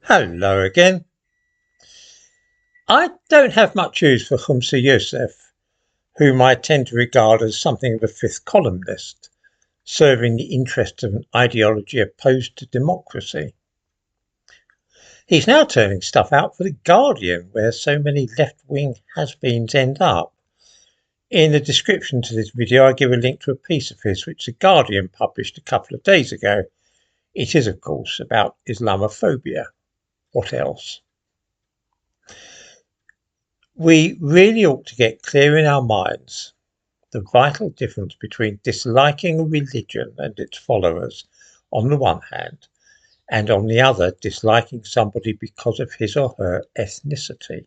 Hello again. I don't have much use for Humsa Yousaf, whom I tend to regard as something of a fifth columnist, serving the interests of an ideology opposed to democracy. He's now turning stuff out for The Guardian, where so many left-wing has-beens end up. In the description to this video, I give a link to a piece of his which The Guardian published a couple of days ago. It is, of course, about Islamophobia. What else? We really ought to get clear in our minds the vital difference between disliking a religion and its followers on the one hand, and on the other, disliking somebody because of his or her ethnicity.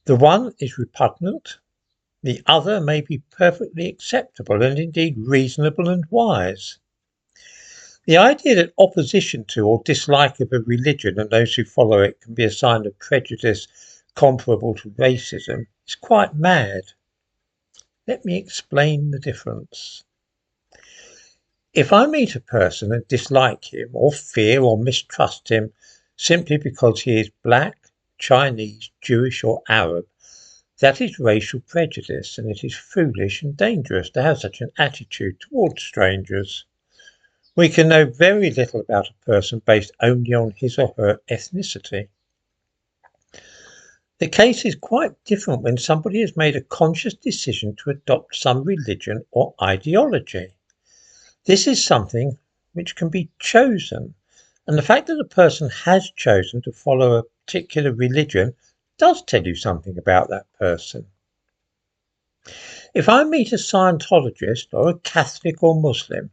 The one is repugnant, the other may be perfectly acceptable and indeed reasonable and wise. The idea that opposition to or dislike of a religion and those who follow it can be a sign of prejudice comparable to racism is quite mad. Let me explain the difference. If I meet a person and dislike him or fear or mistrust him simply because he is black, Chinese, Jewish or Arab, that is racial prejudice, and it is foolish and dangerous to have such an attitude towards strangers. We can know very little about a person based only on his or her ethnicity. The case is quite different when somebody has made a conscious decision to adopt some religion or ideology. This is something which can be chosen, and the fact that a person has chosen to follow a particular religion does tell you something about that person. If I meet a Scientologist or a Catholic or Muslim,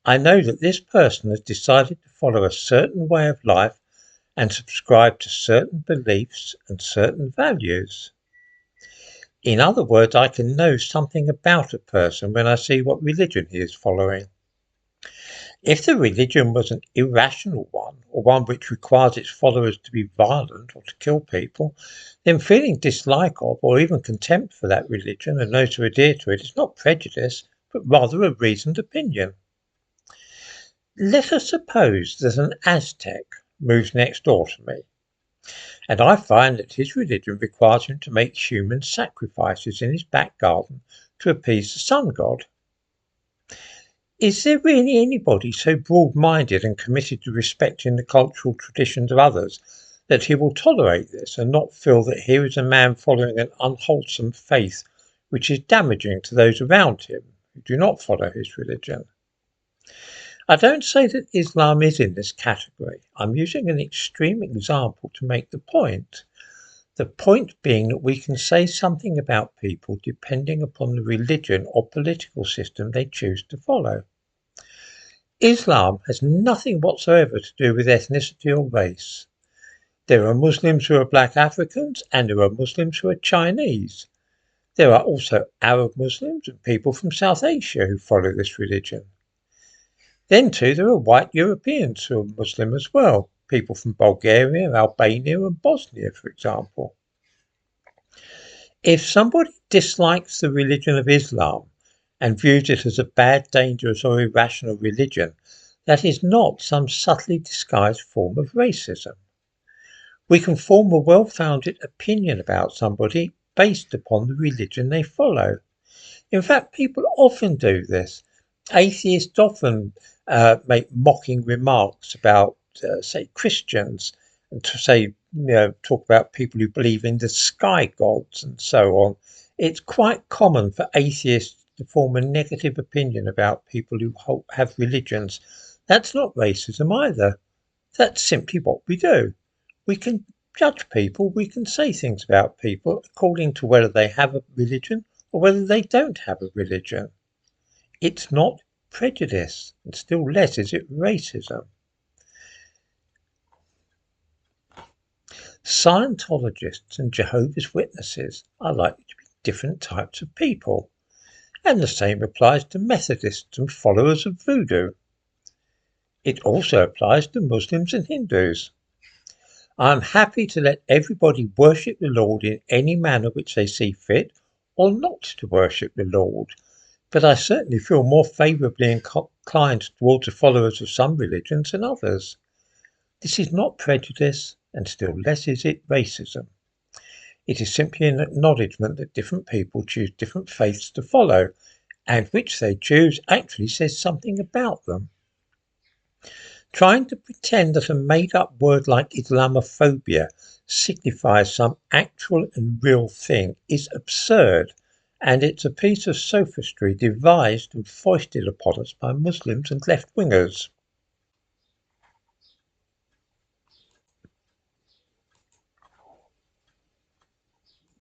I know that this person has decided to follow a certain way of life and subscribe to certain beliefs and certain values. In other words, I can know something about a person when I see what religion he is following. If the religion was an irrational one, or one which requires its followers to be violent or to kill people, then feeling dislike of or even contempt for that religion and those who adhere to it is not prejudice, but rather a reasoned opinion. Let us suppose that an Aztec moves next door to me, and I find that his religion requires him to make human sacrifices in his back garden to appease the sun god. Is there really anybody so broad-minded and committed to respecting the cultural traditions of others that he will tolerate this and not feel that here is a man following an unwholesome faith which is damaging to those around him who do not follow his religion? I don't say that Islam is in this category. I'm using an extreme example to make the point. The point being that we can say something about people depending upon the religion or political system they choose to follow. Islam has nothing whatsoever to do with ethnicity or race. There are Muslims who are black Africans and there are Muslims who are Chinese. There are also Arab Muslims and people from South Asia who follow this religion. Then too, there are white Europeans who are Muslim as well, people from Bulgaria, Albania and Bosnia, for example. If somebody dislikes the religion of Islam and views it as a bad, dangerous or irrational religion, that is not some subtly disguised form of racism. We can form a well-founded opinion about somebody based upon the religion they follow. In fact, people often do this. Atheists often make mocking remarks about, say, Christians, and to say, talk about people who believe in the sky gods and so on. It's quite common for atheists to form a negative opinion about people who have religions. That's not racism either. That's simply what we do. We can judge people, we can say things about people according to whether they have a religion or whether they don't have a religion. It's not prejudice, and still less is it racism. Scientologists and Jehovah's Witnesses are likely to be different types of people, and the same applies to Methodists and followers of Voodoo. It also applies to Muslims and Hindus. I am happy to let everybody worship the Lord in any manner which they see fit, or not to worship the Lord, but I certainly feel more favourably inclined towards the followers of some religions than others. This is not prejudice, and still less is it racism. It is simply an acknowledgement that different people choose different faiths to follow, and which they choose actually says something about them. Trying to pretend that a made-up word like Islamophobia signifies some actual and real thing is absurd, and it's a piece of sophistry devised and foisted upon us by Muslims and left-wingers.